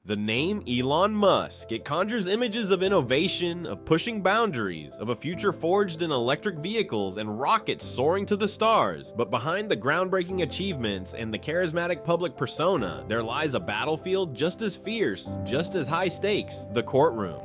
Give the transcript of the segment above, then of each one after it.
The name Elon Musk, it conjures images of innovation, of pushing boundaries, of a future forged in electric vehicles and rockets soaring to the stars. But behind the groundbreaking achievements and the charismatic public persona, there lies a battlefield just as fierce, just as high stakes, the courtroom.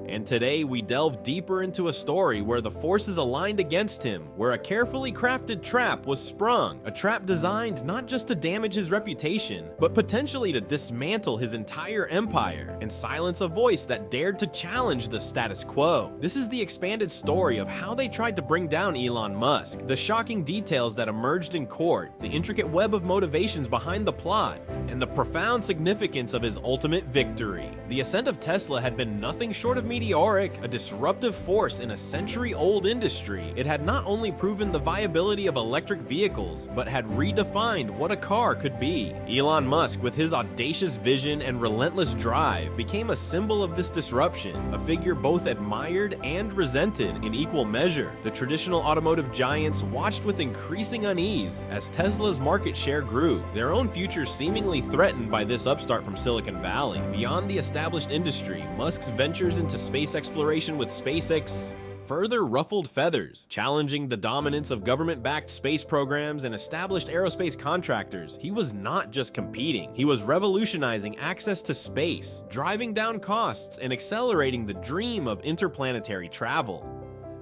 And today we delve deeper into a story where the forces aligned against him, where a carefully crafted trap was sprung, a trap designed not just to damage his reputation, but potentially to dismantle his entire empire and silence a voice that dared to challenge the status quo. This is the expanded story of how they tried to bring down Elon Musk, the shocking details that emerged in court, the intricate web of motivations behind the plot, and the profound significance of his ultimate victory. The ascent of Tesla had been nothing short of meteoric, a disruptive force in a century-old industry. It had not only proven the viability of electric vehicles, but had redefined what a car could be. Elon Musk, with his audacious vision and relentless drive, became a symbol of this disruption, a figure both admired and resented in equal measure. The traditional automotive giants watched with increasing unease as Tesla's market share grew, their own future seemingly threatened by this upstart from Silicon Valley. Beyond the established industry, Musk's ventures into space exploration with SpaceX further ruffled feathers, challenging the dominance of government-backed space programs and established aerospace contractors. He was not just competing, he was revolutionizing access to space, driving down costs, and accelerating the dream of interplanetary travel.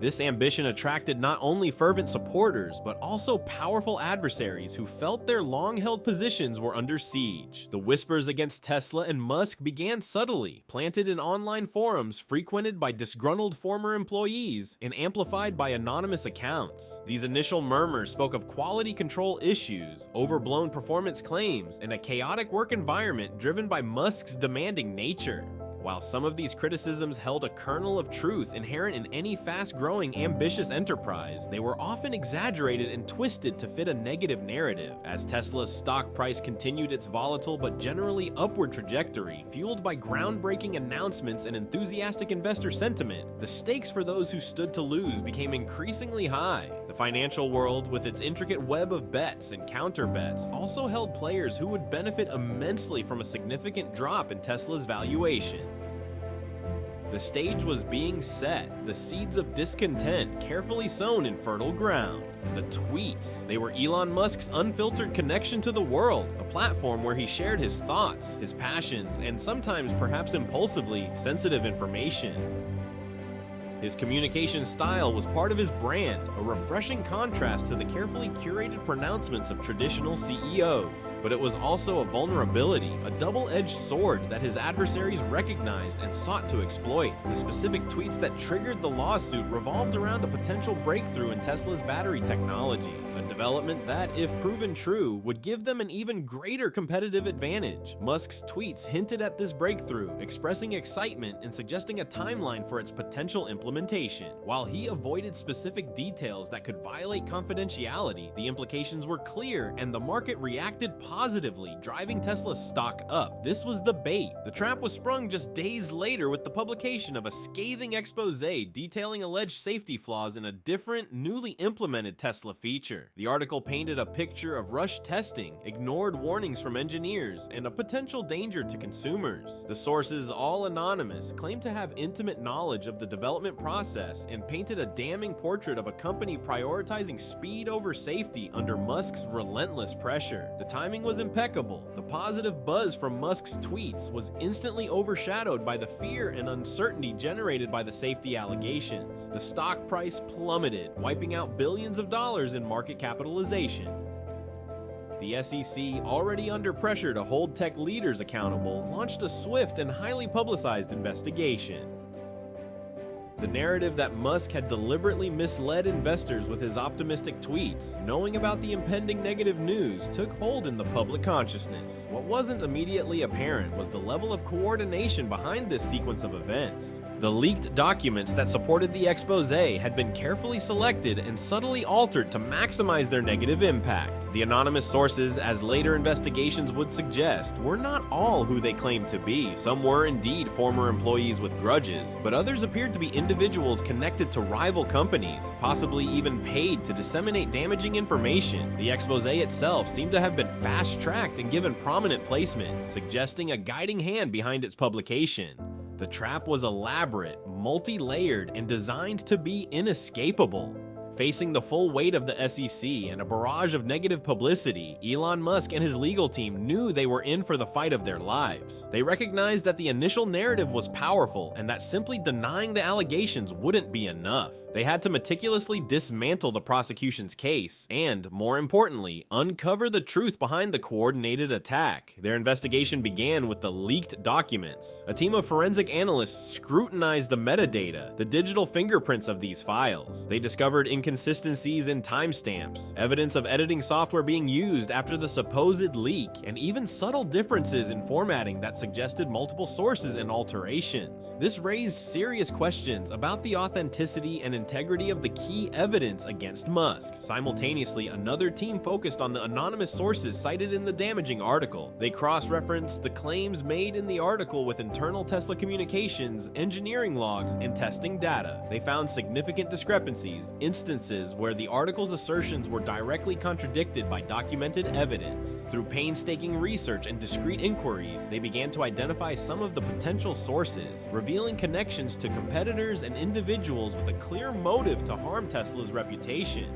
This ambition attracted not only fervent supporters, but also powerful adversaries who felt their long-held positions were under siege. The whispers against Tesla and Musk began subtly, planted in online forums frequented by disgruntled former employees and amplified by anonymous accounts. These initial murmurs spoke of quality control issues, overblown performance claims, and a chaotic work environment driven by Musk's demanding nature. While some of these criticisms held a kernel of truth inherent in any fast-growing, ambitious enterprise, they were often exaggerated and twisted to fit a negative narrative. As Tesla's stock price continued its volatile but generally upward trajectory, fueled by groundbreaking announcements and enthusiastic investor sentiment, the stakes for those who stood to lose became increasingly high. The financial world, with its intricate web of bets and counter-bets, also held players who would benefit immensely from a significant drop in Tesla's valuation. The stage was being set, the seeds of discontent carefully sown in fertile ground. The tweets, they were Elon Musk's unfiltered connection to the world, a platform where he shared his thoughts, his passions, and sometimes, perhaps impulsively, sensitive information. His communication style was part of his brand, a refreshing contrast to the carefully curated pronouncements of traditional CEOs. But it was also a vulnerability, a double-edged sword that his adversaries recognized and sought to exploit. The specific tweets that triggered the lawsuit revolved around a potential breakthrough in Tesla's battery technology, a development that, if proven true, would give them an even greater competitive advantage. Musk's tweets hinted at this breakthrough, expressing excitement and suggesting a timeline for its potential implementation. While he avoided specific details that could violate confidentiality, the implications were clear and the market reacted positively, driving Tesla's stock up. This was the bait. The trap was sprung just days later with the publication of a scathing expose detailing alleged safety flaws in a different, newly implemented Tesla feature. The article painted a picture of rushed testing, ignored warnings from engineers, and a potential danger to consumers. The sources, all anonymous, claimed to have intimate knowledge of the development process and painted a damning portrait of a company prioritizing speed over safety under Musk's relentless pressure. The timing was impeccable. The positive buzz from Musk's tweets was instantly overshadowed by the fear and uncertainty generated by the safety allegations. The stock price plummeted, wiping out billions of dollars in market capitalization. The SEC, already under pressure to hold tech leaders accountable, launched a swift and highly publicized investigation. The narrative that Musk had deliberately misled investors with his optimistic tweets, knowing about the impending negative news, took hold in the public consciousness. What wasn't immediately apparent was the level of coordination behind this sequence of events. The leaked documents that supported the expose had been carefully selected and subtly altered to maximize their negative impact. The anonymous sources, as later investigations would suggest, were not all who they claimed to be. Some were indeed former employees with grudges, but others appeared to be individuals individuals connected to rival companies, possibly even paid to disseminate damaging information. The expose itself seemed to have been fast-tracked and given prominent placement, suggesting a guiding hand behind its publication. The trap was elaborate, multi-layered, and designed to be inescapable. Facing the full weight of the SEC and a barrage of negative publicity, Elon Musk and his legal team knew they were in for the fight of their lives. They recognized that the initial narrative was powerful and that simply denying the allegations wouldn't be enough. They had to meticulously dismantle the prosecution's case and, more importantly, uncover the truth behind the coordinated attack. Their investigation began with the leaked documents. A team of forensic analysts scrutinized the metadata, the digital fingerprints of these files. They discovered inconsistencies in timestamps, evidence of editing software being used after the supposed leak, and even subtle differences in formatting that suggested multiple sources and alterations. This raised serious questions about the authenticity and integrity of the key evidence against Musk. Simultaneously, another team focused on the anonymous sources cited in the damaging article. They cross-referenced the claims made in the article with internal Tesla communications, engineering logs, and testing data. They found significant discrepancies, instances where the article's assertions were directly contradicted by documented evidence. Through painstaking research and discrete inquiries, they began to identify some of the potential sources, revealing connections to competitors and individuals with a clear motive to harm Tesla's reputation.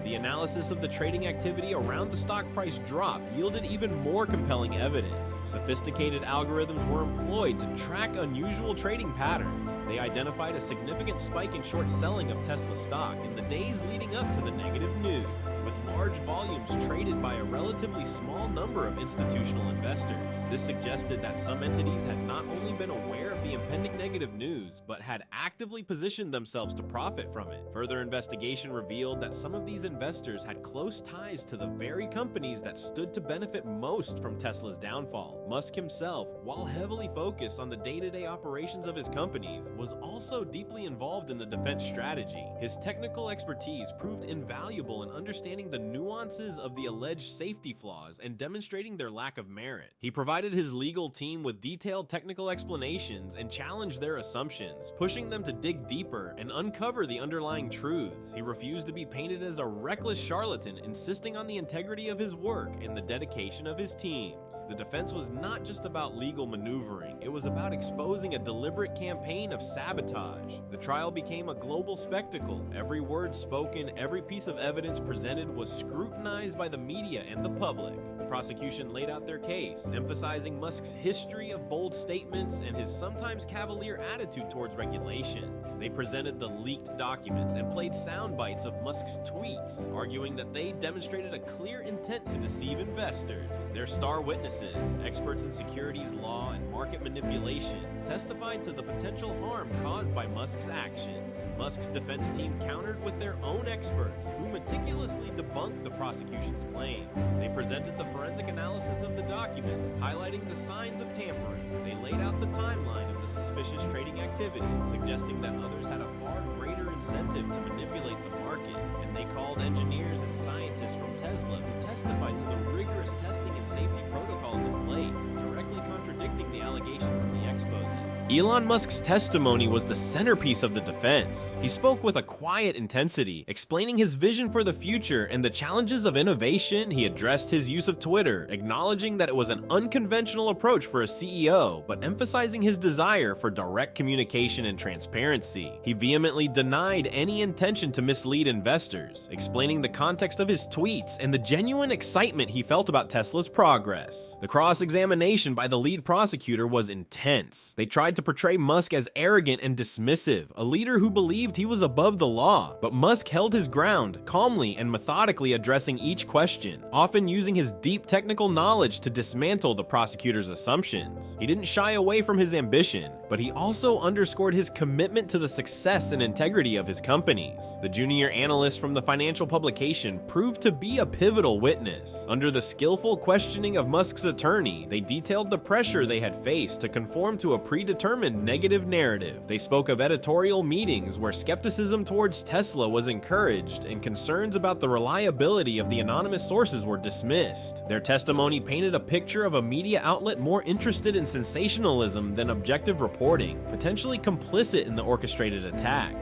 The analysis of the trading activity around the stock price drop yielded even more compelling evidence. Sophisticated algorithms were employed to track unusual trading patterns. They identified a significant spike in short selling of Tesla stock in the days leading up to the negative news, with large volumes traded by a relatively small number of institutional investors. This suggested that some entities had not only been aware of the impending negative news, but had actively positioned themselves to profit from it. Further investigation revealed that some of these investors had close ties to the very companies that stood to benefit most from Tesla's downfall. Musk himself, while heavily focused on the day-to-day operations of his companies, was also deeply involved in the defense strategy. His technical expertise proved invaluable in understanding the nuances of the alleged safety flaws and demonstrating their lack of merit. He provided his legal team with detailed technical explanations and challenged their assumptions, pushing them to dig deeper and uncover the underlying truths. He refused to be painted as a reckless charlatan, insisting on the integrity of his work and the dedication of his teams. The defense was not just about legal maneuvering, it was about exposing a deliberate campaign of sabotage. The trial became a global spectacle. Every word spoken, every piece of evidence presented was scrutinized by the media and the public. The prosecution laid out their case, emphasizing Musk's history of bold statements and his sometimes cavalier attitude towards regulations. They presented the leaked documents and played sound bites of Musk's tweets, arguing that they demonstrated a clear intent to deceive investors. Their star witnesses, experts in securities law and market manipulation, testified to the potential harm caused by Musk's actions. Musk's defense team countered with their own experts, who meticulously debunked the prosecution's claims. They presented the forensic analysis of the documents, highlighting the signs of tampering. They laid out the timeline of the suspicious trading activity, suggesting that others had a far greater incentive to manipulate the market, and they called engineers and scientists from Tesla who testified to the rigorous testing and safety protocols in place, directly contradicting the allegations in the expose. Elon Musk's testimony was the centerpiece of the defense. He spoke with a quiet intensity, explaining his vision for the future and the challenges of innovation. He addressed his use of Twitter, acknowledging that it was an unconventional approach for a CEO, but emphasizing his desire for direct communication and transparency. He vehemently denied any intention to mislead investors, explaining the context of his tweets and the genuine excitement he felt about Tesla's progress. The cross-examination by the lead prosecutor was intense. They tried to portray Musk as arrogant and dismissive, a leader who believed he was above the law, but Musk held his ground, calmly and methodically addressing each question, often using his deep technical knowledge to dismantle the prosecutor's assumptions. He didn't shy away from his ambition, but he also underscored his commitment to the success and integrity of his companies. The junior analyst from the financial publication proved to be a pivotal witness. Under the skillful questioning of Musk's attorney, they detailed the pressure they had faced to conform to a predetermined predetermined negative narrative. They spoke of editorial meetings where skepticism towards Tesla was encouraged and concerns about the reliability of the anonymous sources were dismissed. Their testimony painted a picture of a media outlet more interested in sensationalism than objective reporting, potentially complicit in the orchestrated attack.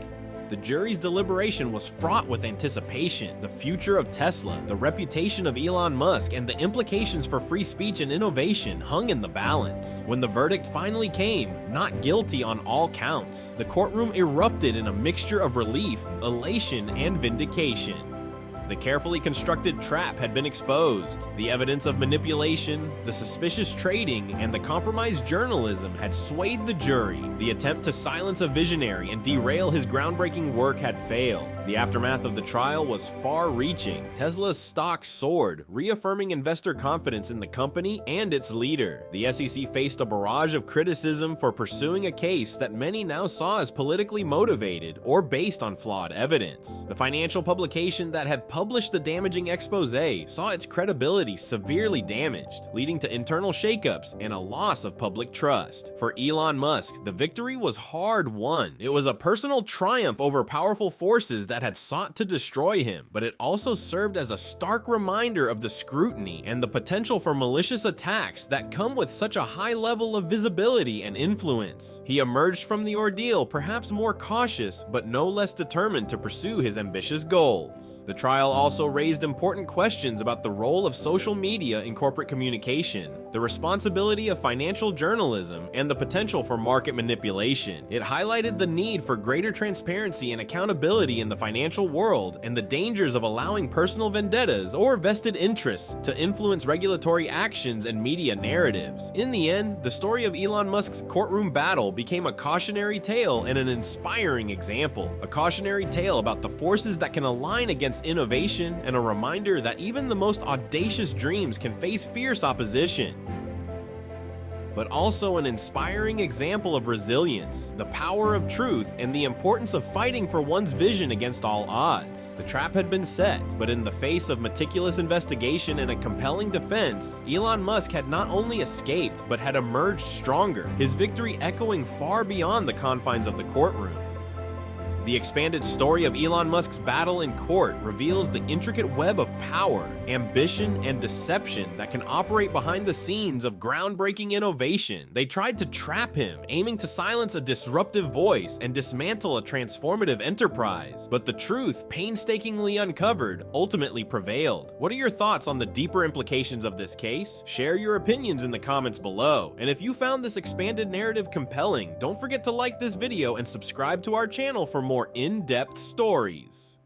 The jury's deliberation was fraught with anticipation. The future of Tesla, the reputation of Elon Musk, and the implications for free speech and innovation hung in the balance. When the verdict finally came, not guilty on all counts, the courtroom erupted in a mixture of relief, elation, and vindication. The carefully constructed trap had been exposed. The evidence of manipulation, the suspicious trading, and the compromised journalism had swayed the jury. The attempt to silence a visionary and derail his groundbreaking work had failed. The aftermath of the trial was far-reaching. Tesla's stock soared, reaffirming investor confidence in the company and its leader. The SEC faced a barrage of criticism for pursuing a case that many now saw as politically motivated or based on flawed evidence. The financial publication that had published the damaging expose saw its credibility severely damaged, leading to internal shakeups and a loss of public trust. For Elon Musk, the victory was hard-won. It was a personal triumph over powerful forces that had sought to destroy him, but it also served as a stark reminder of the scrutiny and the potential for malicious attacks that come with such a high level of visibility and influence. He emerged from the ordeal perhaps more cautious, but no less determined to pursue his ambitious goals. The trial also raised important questions about the role of social media in corporate communication, the responsibility of financial journalism, and the potential for market manipulation. It highlighted the need for greater transparency and accountability in the financial world and the dangers of allowing personal vendettas or vested interests to influence regulatory actions and media narratives. In the end, the story of Elon Musk's courtroom battle became a cautionary tale and an inspiring example. A cautionary tale about the forces that can align against innovation and a reminder that even the most audacious dreams can face fierce opposition. But also an inspiring example of resilience, the power of truth, and the importance of fighting for one's vision against all odds. The trap had been set, but in the face of meticulous investigation and a compelling defense, Elon Musk had not only escaped, but had emerged stronger, his victory echoing far beyond the confines of the courtroom. The expanded story of Elon Musk's battle in court reveals the intricate web of power, ambition, and deception that can operate behind the scenes of groundbreaking innovation. They tried to trap him, aiming to silence a disruptive voice and dismantle a transformative enterprise. But the truth, painstakingly uncovered, ultimately prevailed. What are your thoughts on the deeper implications of this case? Share your opinions in the comments below. And if you found this expanded narrative compelling, don't forget to like this video and subscribe to our channel for more in-depth stories.